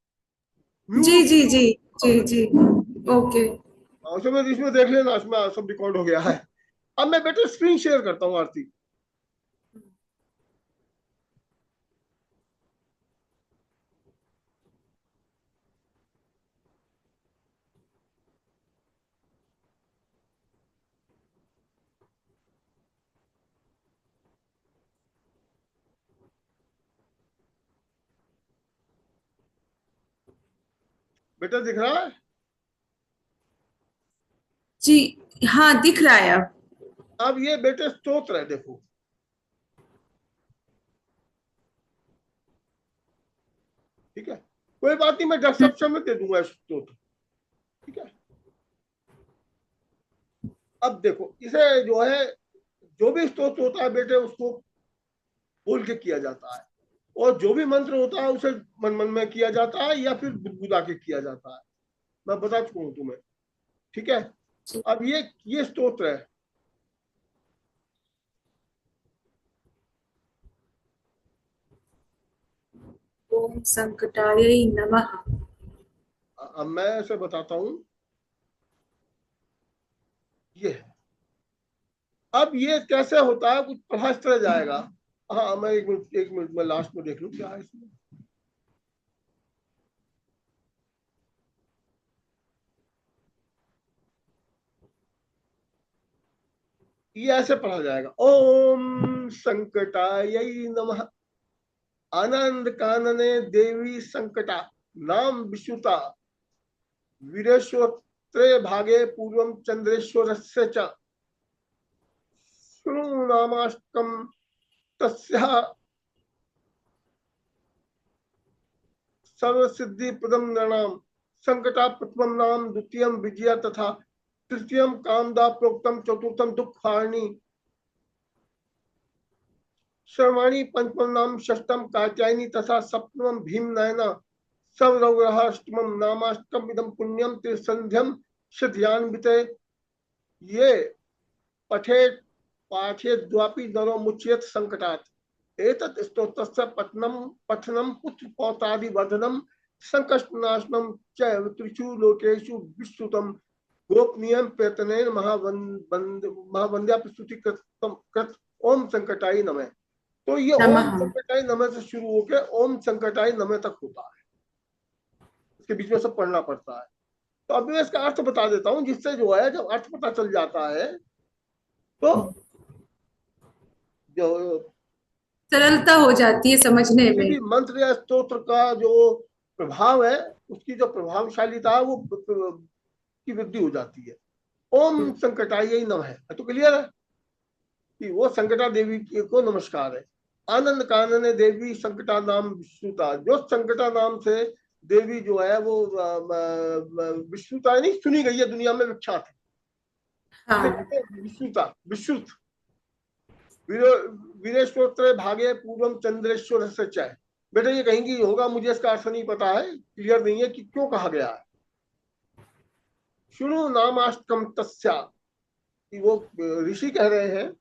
Speaker 2: म्यूट।
Speaker 1: जी जी जी जी। ओके।
Speaker 2: इसमें देख लेना, इसमें सब रिकॉर्ड हो गया है। अब मैं बेटा स्क्रीन शेयर करता हूँ आरती। बेटा दिख रहा है?
Speaker 1: जी हाँ दिख रहा है अब।
Speaker 2: अब ये बेटे स्तोत्र है, देखो। ठीक है, कोई बात नहीं, मैं डिस्क्रिप्शन में दे दूंगा स्त्रोत्र। ठीक है, अब देखो इसे जो है, जो भी स्तोत्र होता है बेटे उसको बोल के किया जाता है, और जो भी मंत्र होता है उसे मन मन में किया जाता है या फिर गुदगुदा के किया जाता है। मैं बता चुका हूं तुम्हें। ठीक है, अब ये स्तोत्र है।
Speaker 1: ओम संकटाय नमः।
Speaker 2: अब मैं इसे बताता हूं, ये है। अब ये कैसे होता है, कुछ पढ़ा इस तरह जाएगा। हाँ, मैं एक मिनट में लास्ट में देख लूं क्या है इसमें। ये ऐसे पढ़ा जाएगा, ओम संकटाय नमः, आनंद कानने देवी संकटा, नाम विश्रुता, वीरेश्वरे भागे पूर्वम चंद्रेश्वरस्य च, शृणु नामाष्टकम तस्या सर्व सिद्धि प्रदम नृणाम, संकटा प्रथम नाम, द्वितीयम विजया तथा तृतीयम कामदा प्रोक्तम, चतुर्थम दुखारणी, सर्वाणी पंचम नाम, षष्टम कात्यायनी तथा सप्तमम भीम नयना, सर्वरवराष्टमम नामाष्टकम इदम पुण्यम त्रिसंध्यम सिद्ध्यान्वित, ये पठेत पाठे द्वापि नरो मुच्येत संकटात्, एतत् स्तोत्रस्य पठनम पठनम पुत्र पौत्रादि वर्धनम संकष्टनाशनम च त्रिषु लोकेषु विश्रुतम गोपनीयम प्रयत्नेन महावंद्या प्रस्तुति कृत ओम संकटाय नमः। तो ये ओम
Speaker 1: नमः।
Speaker 2: संकटाय नमः से शुरू होकर ओम संकटाय नमः तक होता है, इसके बीच में सब पढ़ना पड़ता है। तो अभी मैं इसका अर्थ बता देता हूँ, जिससे जो है जब अर्थ पता चल जाता है तो जो
Speaker 1: सरलता हो जाती है समझने
Speaker 2: किसी
Speaker 1: में।
Speaker 2: भी मंत्र या स्तोत्र का जो प्रभाव है, उसकी जो प्रभावशालीता है वो की वृद्धि हो जाती है। ओम संकटाय नमः है तो क्लियर है कि वो संकटा देवी को नमस्कार है। आनंद कानने देवी संकटा नाम विश्रुता, जो संकटा नाम से देवी जो है वो विश्रुता नहीं सुनी गई है, दुनिया में विख्यात है।
Speaker 1: हाँ।
Speaker 2: विश्रुता, विश्रुत, वीरेश्वरोत्तर भागे पूर्वम चंद्रेश्वर से चय। बेटा ये कहेंगी होगा, मुझे इसका अर्थ नहीं पता है, क्लियर नहीं है कि क्यों कहा गया है। शुणु नामाष्टकम तस्या, कि वो ऋषि कह रहे हैं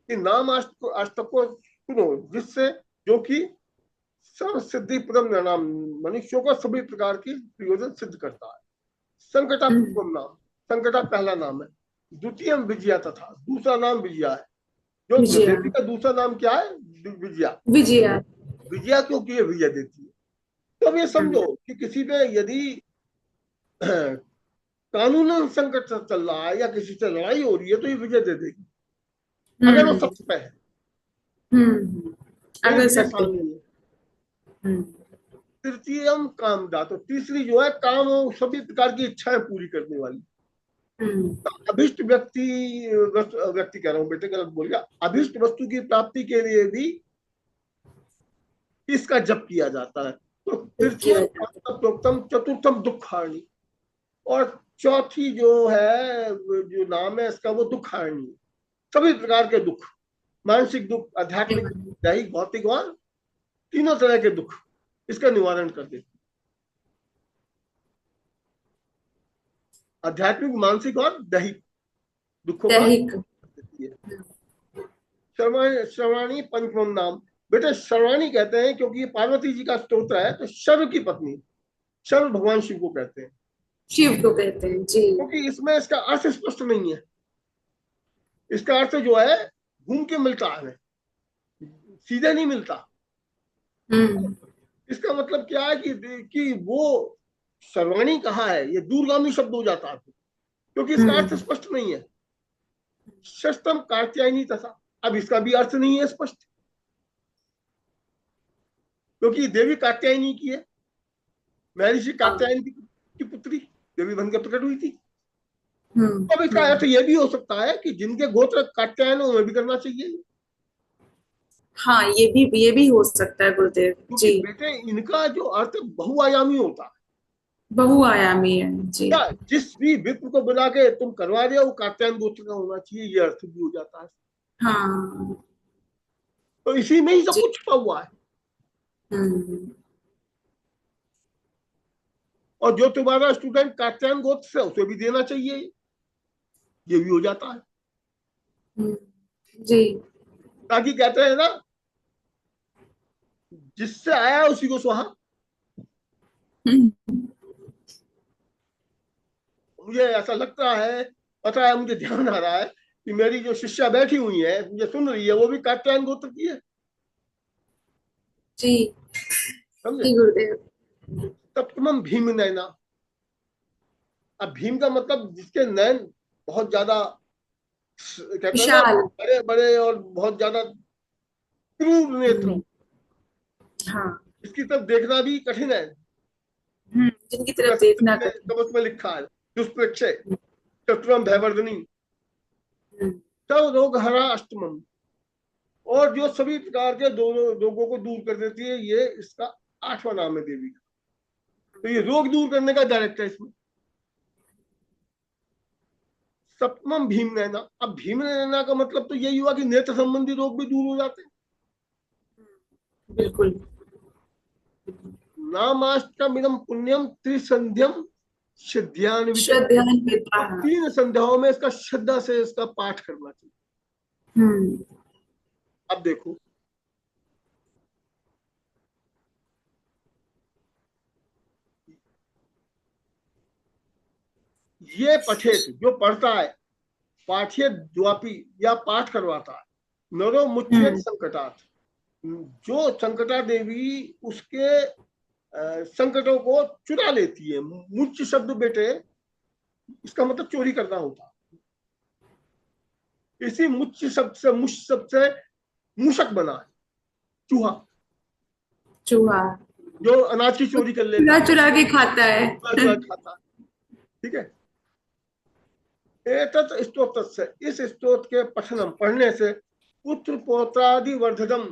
Speaker 2: कि नाम अष्टक को सुनो, जिससे जो कि सर्व सिद्धि प्रदम नाम, मनुष्यों को सभी प्रकार की प्रयोजन सिद्ध करता है। संकटा प्रथम नाम, संकटा पहला नाम है। द्वितीय विजया तथा, दूसरा नाम विजया है। जो
Speaker 1: विजया।
Speaker 2: देवी का दूसरा नाम क्या है, विजया।
Speaker 1: विजया।
Speaker 2: विजया क्योंकि ये विजय देती है। तो अब ये समझो कि किसी पे यदि कानूनन संकट चल रहा है या किसी से लड़ाई हो रही है तो ये विजय दे देगी, अगर वो सत्य पे है। कोई
Speaker 1: अगर
Speaker 2: विजय
Speaker 1: सत्य।
Speaker 2: साल नहीं है। तृतीयम कामदा, तो तीसरी जो है काम हो, सभी प्रकार की इच्छाएं पूरी करने वाली। तो अभिष्ट व्यक्ति, व्यक्ति कह रहा हूँ बेटे, गलत बोल गया, अभिष्ट वस्तु की प्राप्ति के लिए भी इसका जप किया जाता है। तो तृतीयम प्रोक्तम, चतुर्थम दुखारणी, और चौथी जो है जो नाम है इसका वो दुखारणी, सभी प्रकार के दुख, मानसिक दुख, आध्यात्मिक, दैहिक, भौतिक और तीनों तरह के दुख इसका निवारण कर देती, आध्यात्मिक, मानसिक और दैहिक दुखों का देती है। श्रवणी पंचम नाम, बेटे श्रवणी कहते हैं क्योंकि ये पार्वती जी का स्तोत्र है, तो शर्व की पत्नी, शर्व भगवान शिव को कहते हैं।
Speaker 1: शिव को कहते हैं जी।
Speaker 2: क्योंकि इसमें इसका अर्थ स्पष्ट नहीं है, इसका अर्थ जो है घूम के मिलता है, सीधे नहीं मिलता। इसका मतलब क्या है कि वो सर्वाणी कहा है, ये दूरगामी शब्द हो जाता है क्योंकि इसका अर्थ स्पष्ट नहीं है। षष्टम कात्यायनी तथा, अब इसका भी अर्थ नहीं है स्पष्ट, क्योंकि देवी कात्यायनी की है, महर्षि कात्यायनी की पुत्री देवी बन के प्रकट हुई थी। अब इसका अर्थ यह भी हो सकता है कि जिनके गोत्र कात्यायन में भी करना चाहिए।
Speaker 1: हाँ, ये भी हो सकता है गुरुदेव
Speaker 2: क्योंकि
Speaker 1: जी।
Speaker 2: बेटे इनका जो अर्थ बहुआयामी होता है।
Speaker 1: बहुआयामी है जी।
Speaker 2: या जिस भी विप्र को बुला के तुम करवा रहे हो वो कात्यायन गोत्र का होना चाहिए, ये अर्थ भी हो जाता है।
Speaker 1: हाँ
Speaker 2: तो इसी में ही सब
Speaker 1: जी।
Speaker 2: कुछ छुपा हुआ है।
Speaker 1: हम्म।
Speaker 2: और जो तुम्हारा स्टूडेंट कात्यायन गोत्र से, उसे भी देना चाहिए, ये भी हो जाता है।
Speaker 1: हम्म, जी।
Speaker 2: ताकि कहते हैं ना, जिससे आया उसी को सुहा।
Speaker 1: हम्म,
Speaker 2: मुझे ऐसा लगता है, पता है, मुझे ध्यान आ रहा है कि मेरी जो शिष्या बैठी हुई है, मुझे सुन रही है, वो भी कात्यायन गोत्र की है।
Speaker 1: जी।
Speaker 2: समझे?
Speaker 1: जी गुरुदेव।
Speaker 2: सप्तमम भीम नैना। अब भीम का मतलब जिसके नैन बहुत ज्यादा, कहते हैं ना,
Speaker 1: विशाल।
Speaker 2: बड़े बड़े और बहुत ज्यादा क्रूर नेत्र,
Speaker 1: हम्म, हाँ।
Speaker 2: इसकी तरफ देखना भी कठिन है।
Speaker 1: जिनकी तरफ देखना
Speaker 2: में
Speaker 1: कठिन।
Speaker 2: कवच में लिखा है, दुष्प्रेक्षे चतुरम भयवर्धनी
Speaker 1: हम्म,
Speaker 2: तब रोग हरा अष्टमम। और जो सभी प्रकार के दोनों रोगों को दूर कर देती है, ये इसका 8वां नाम है देवी का। तो ये रोग दूर करने का डायरेक्ट है इसमें। सप्तमम भीम नैना। अब भीम नैना का मतलब तो यही हुआ कि नेत्र संबंधी रोग भी दूर हो जाते हैं।
Speaker 1: बिल्कुल।
Speaker 2: नामाष्टमिदम पुण्यम त्रिसंध्यम सिद्ध्यान्वित।
Speaker 1: श्रद्धान
Speaker 2: तो
Speaker 1: पिता।
Speaker 2: 3 संध्याओं में इसका श्रद्धा से इसका पाठ करना चाहिए।
Speaker 1: हम्म।
Speaker 2: अब देखो, ये पठेत जो पढ़ता है, पाठ्य द्वापी या पाठ करवाता है, नरो मुच्येत
Speaker 1: हम्म।
Speaker 2: संकटात। जो संकटा देवी उसके संकटों को चुरा लेती है। मुच्य शब्द बेटे, इसका मतलब चोरी करना होता है। इसी मुच्य शब्द से, मुश शब्द से मूषक बना है, चूहा,
Speaker 1: चूहा।
Speaker 2: जो अनाज की चोरी कर लेता
Speaker 1: चुरा
Speaker 2: है,
Speaker 1: चुरा के खाता है।
Speaker 2: चुरा चुरा खाता है। ठीक है। एतत् स्तोत्र से, इस स्तोत्र के पठनम पढ़ने से, पुत्र पौत्रादि वर्धनम,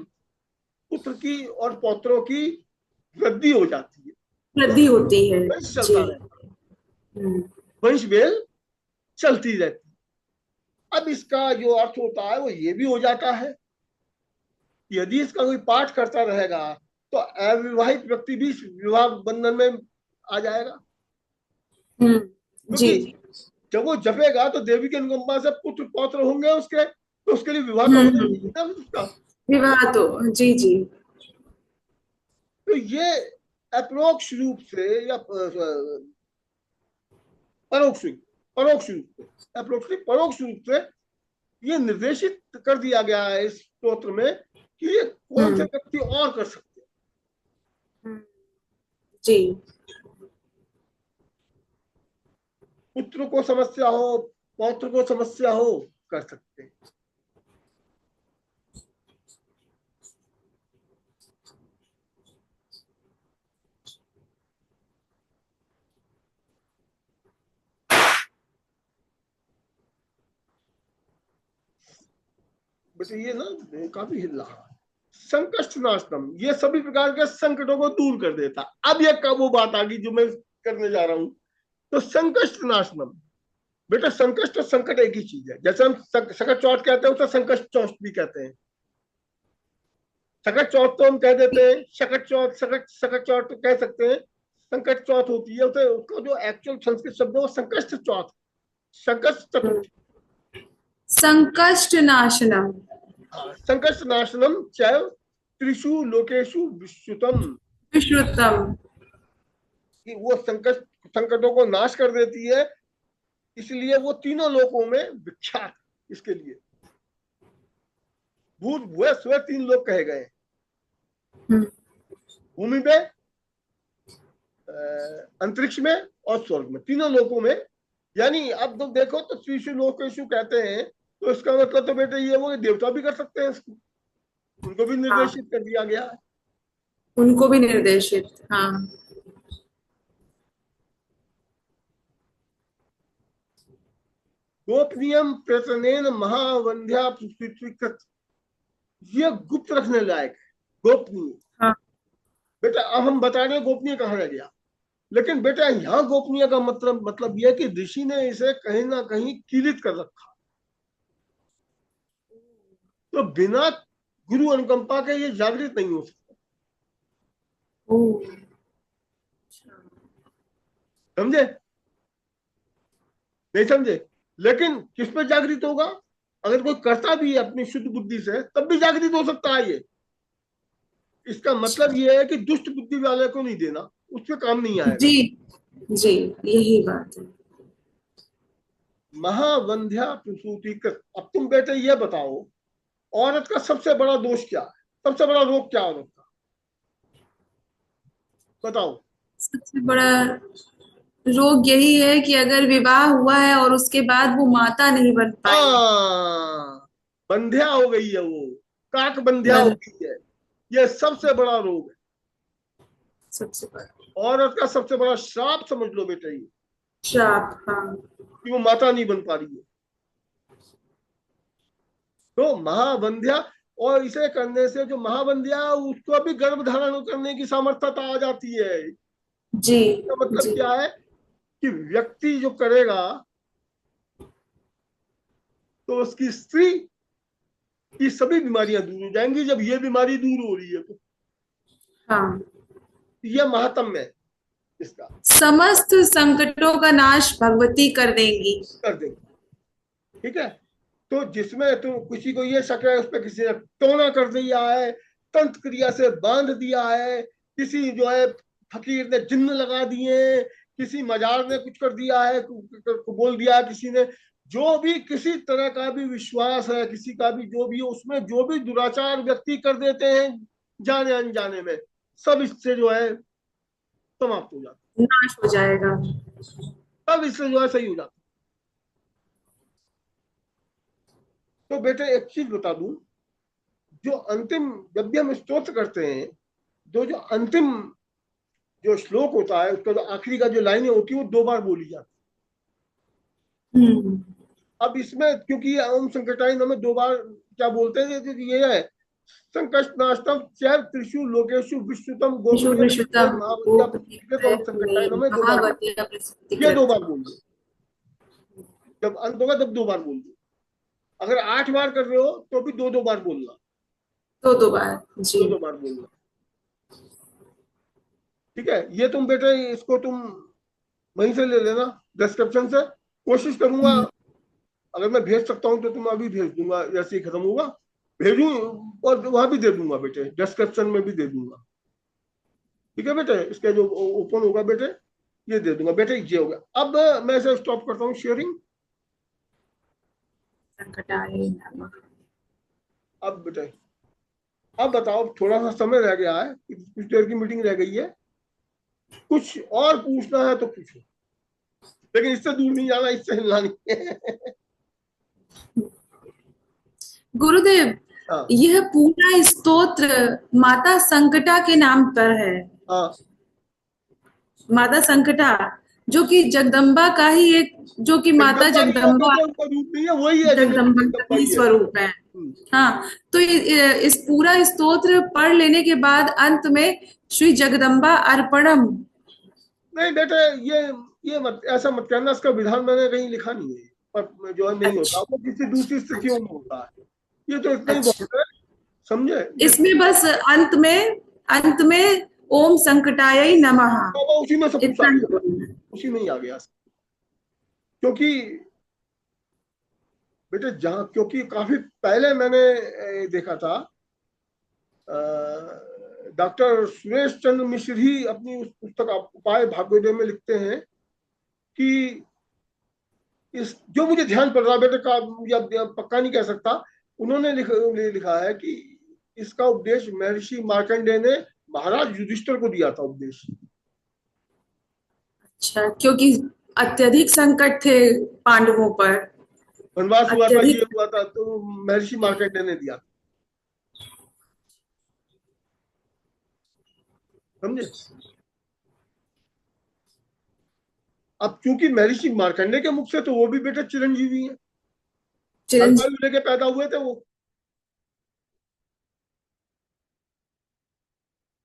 Speaker 2: पुत्र की और पौत्रों की वृद्धि हो जाती है।
Speaker 1: वृद्धि होती है।
Speaker 2: वंश
Speaker 1: जी।
Speaker 2: चलता रहता
Speaker 1: हम्म।
Speaker 2: है, वंश वेल चलती रहती है। अब इसका जो अर्थ होता है वो ये भी हो जाता है, यदि इसका कोई पाठ करता रहेगा तो अविवाहित व्यक्ति भी विवाह बंधन में आ जाएगा।
Speaker 1: जी
Speaker 2: क्योंकि
Speaker 1: जी।
Speaker 2: जब वो जपेगा तो देवी के अनुकंपा से पुत्र पौत्र होंगे उसके, तो उसके लिए विवाह तो होना ही
Speaker 1: हम्म।
Speaker 2: चाहिए ना उसका।
Speaker 1: विवाह तो जी जी।
Speaker 2: तो ये अप्रोक्ष रूप से या परोक्ष परोक्ष रूप से, अप्रोक्ष परोक्ष रूप से ये निर्देशित कर दिया गया है इस स्त्रोत्र में कि ये कौन से
Speaker 1: हम्म।
Speaker 2: व्यक्ति और कर सकते हैं।
Speaker 1: हम्म, जी।
Speaker 2: पुत्र को समस्या हो, पौत्र को समस्या हो, कर सकते हैं। बट ये ना काफी हिल रहा है। संकष्ट नाशनम, ये सभी प्रकार के संकटों को दूर कर देता। अब ये कब वो बात आ गई जो मैं करने जा रहा हूं। तो संकष्ट नाशनम, बेटा संकष्ट और संकट एक ही चीज है। जैसे हम सकट चौथ कहते हैं उसे संकष्ट चौथ भी कहते हैं। सकट चौथ तो हम कह देते हैं, शकट चौथ, सकट सकट चौथ तो कह सकते हैं। संकट चौथ होती है, उसे उसका जो एक्चुअल संस्कृत शब्द है वो संकष्ट चौथ, संकष्ट
Speaker 1: हम्म,
Speaker 2: चतुर्थी।
Speaker 1: संकष्ट नाशनम।
Speaker 2: हाँ, संकष्ट नाशनम चैव त्रिषु लोकेशु विश्रुतम।
Speaker 1: विश्वोत्तम।
Speaker 2: कि वो संकट, संकटों को नाश कर देती है, इसलिए वो तीनों लोकों में विख्यात इसके लिए। भूत भुआ स्व 3 लोक कहे गए,
Speaker 1: हम्म,
Speaker 2: भूमि पे, अंतरिक्ष में और स्वर्ग में, तीनों लोकों में। यानी अब तो देखो, तो त्रिषु लोकेशु कहते हैं, तो इसका मतलब तो बेटे ये वो देवता भी कर सकते हैं इसको, उनको भी
Speaker 1: हाँ,
Speaker 2: निर्देशित कर दिया गया है।
Speaker 1: उनको भी निर्देशित। हाँ।
Speaker 2: गोपनीयम प्रतनेन महावंध्या पृथ्वीकृत। ये गुप्त रखने लायक है, गोपनीय।
Speaker 1: हाँ।
Speaker 2: बेटा अब हम बता रहे हैं गोपनीय कहाँ रह गया, लेकिन बेटा यहाँ गोपनीय का मतलब यह कि ऋषि ने इसे कहीं ना कहीं कीलित कर रखा। तो बिना गुरु अनुकंपा के ये जागृत नहीं हो सकता।
Speaker 1: ओ।
Speaker 2: समझे? नहीं समझे? लेकिन किस पे जागृत होगा? अगर कोई करता भी है अपनी शुद्ध बुद्धि से तब भी जागृत हो सकता है ये। इसका
Speaker 1: अच्छा।
Speaker 2: मतलब ये है कि दुष्ट बुद्धि वाले को नहीं देना, उस पर काम नहीं आएगा।
Speaker 1: जी। जी, यही बात है।
Speaker 2: महावंध्या प्रसूति कृत। अब तुम बेटे ये बताओ, औरत का सबसे बड़ा दोष क्या है? सबसे बड़ा रोग क्या है औरत का? बताओ।
Speaker 1: सबसे बड़ा रोग यही है कि अगर विवाह हुआ है और उसके बाद वो माता नहीं बन पाई।
Speaker 2: हाँ, बंध्या हो गई है वो, काक बंध्या हो
Speaker 1: बन
Speaker 2: गई है। ये सबसे बड़ा रोग है।
Speaker 1: सबसे बड़ा
Speaker 2: औरत का सबसे बड़ा श्राप समझ लो बेटा ये,
Speaker 1: श्राप। हाँ।
Speaker 2: कि वो माता नहीं बन पा रही है। तो महावंध्या, और इसे करने से जो महावंध्या उसको भी गर्भ धारण करने की सामर्थ्यता आ जाती है।
Speaker 1: जी।
Speaker 2: इसका मतलब
Speaker 1: जी।
Speaker 2: क्या है कि व्यक्ति जो करेगा तो उसकी स्त्री की सभी बीमारियां दूर हो जाएंगी। जब ये बीमारी दूर हो रही है तो
Speaker 1: हाँ।
Speaker 2: यह महात्म्य है इसका।
Speaker 1: समस्त संकटों का नाश भगवती कर देंगी।
Speaker 2: कर देंगे। ठीक है। तो जिसमें तो किसी को ये शक है उस पर किसी ने टोना कर दिया है, तंत्र क्रिया से बांध दिया है, किसी जो है फकीर ने जिन्न लगा दिए, किसी मजार ने कुछ कर दिया है, बोल दिया है किसी ने, जो भी किसी तरह का भी विश्वास है किसी का भी जो भी, उसमें जो भी दुराचार व्यक्ति कर देते हैं जाने अनजाने में, सब इससे जो है समाप्त हो जाता
Speaker 1: नाश हो जाएगा।
Speaker 2: है, सब इससे जो है सही हो जाता है। तो बेटे एक चीज बता दूं, जो अंतिम, जब भी हम स्तोत्र करते हैं, जो अंतिम जो श्लोक होता है उसका जो आखिरी का जो लाइनें होती है वो 2 बार बोली जाती
Speaker 1: हम्म।
Speaker 2: है। अब इसमें क्योंकि ओम संकटाय नमः 2 बार क्या बोलते हैं, ये है संकट नाशतम चैव त्रिशु लोकेशु विश्रुतम
Speaker 1: विष्णु
Speaker 2: गोपनीय
Speaker 1: विष्णुतम
Speaker 2: महावत्या
Speaker 1: गोपति
Speaker 2: तो ओम संकटाय नमः 2 बार बोल,
Speaker 1: महावत्या प्रसिद्धि
Speaker 2: ये 2 बार
Speaker 1: कृत।
Speaker 2: बोल दो। जब अंत होगा तब 2 बार बोल दो। अगर 8 बार कर रहे हो तो भी 2 2 बार बोलना,
Speaker 1: दो दो बार। जी।
Speaker 2: 2 2 बार बोलना। ठीक है। ये तुम बेटे इसको तुम वहीं से ले लेना, डिस्क्रिप्शन से। कोशिश करूंगा
Speaker 1: हम्म।
Speaker 2: अगर मैं भेज सकता हूँ तो तुम अभी भेज दूंगा, जैसे ही खत्म होगा भेजूं, और वहां भी दे दूंगा बेटे, डिस्क्रिप्शन में भी दे दूंगा। ठीक है बेटे, इसका जो ओपन होगा बेटे ये दे दूंगा बेटे। ये हो गया। अब मैं इसे स्टॉप करता हूँ शेयरिंग।
Speaker 1: संकटाय नमः।
Speaker 2: अब बेटे अब बताओ, थोड़ा सा समय रह गया है, कुछ देर की मीटिंग रह गई है, कुछ और पूछना है तो पूछो, लेकिन इससे दूर नहीं जाना, इससे हिलना नहीं है।
Speaker 1: गुरुदेव,
Speaker 2: हाँ
Speaker 1: यह पूरा स्तोत्र माता संकटा के नाम पर है।
Speaker 2: हाँ।
Speaker 1: माता संकटा, जो कि जगदम्बा का ही एक, जो कि माता
Speaker 2: जगदम्बा नहीं है
Speaker 1: जगदम्बा,
Speaker 2: बेटे, उनका रूप नहीं है, वही है
Speaker 1: जगदम्बा का
Speaker 2: जगदम्बा
Speaker 1: ही
Speaker 2: ही है।
Speaker 1: स्वरूप है। हाँ, तो इस पूरा स्तोत्र पढ़ लेने के बाद अंत में श्री जगदम्बा अर्पणम।
Speaker 2: नहीं बेटे, ये मत ऐसा मत कहना, इसका विधान मैंने कहीं लिखा नहीं है। पर जो है नहीं होता,
Speaker 1: अच्छा।
Speaker 2: वो किसी दूसरी स्थितियों
Speaker 1: अच्छा।
Speaker 2: में होता है। ये तो इतना ही
Speaker 1: अच्छा।
Speaker 2: बहुत है, समझे? ये तो
Speaker 1: इसमें बस अंत में ओम संकटाय नमः,
Speaker 2: वो उसी में सब कुछ आ
Speaker 1: इतना ही
Speaker 2: गया,
Speaker 1: बोलना है।
Speaker 2: उसी में ही आ गया। क्योंकि बेटे जहाँ, क्योंकि काफी पहले मैंने देखा था, डॉक्टर सुरेश चंद्र मिश्र ही अपनी उस पुस्तक उपाय भाग्योदय में लिखते हैं कि इस, जो मुझे ध्यान पड़ रहा बेटे का, या पक्का नहीं कह सकता, उन्होंने लिखा है कि इसका उपदेश महर्षि मार्कंडेय ने महाराज युधिष्ठिर को दिया था उपदेश।
Speaker 1: अच्छा, क्योंकि अत्यधिक संकट थे पांडवों पर।
Speaker 2: वनवास हुआ था, ये
Speaker 1: अत्यधिक।
Speaker 2: हुआ था, तो महर्षि मार्कंडेय ने दिया था। समझे? अब क्योंकि महर्षि मार्कंडेय के मुख से, तो वो भी बेटा चिरंजीवी है,
Speaker 1: चिरंजीव।
Speaker 2: अल्पायु लेके पैदा हुए थे वो।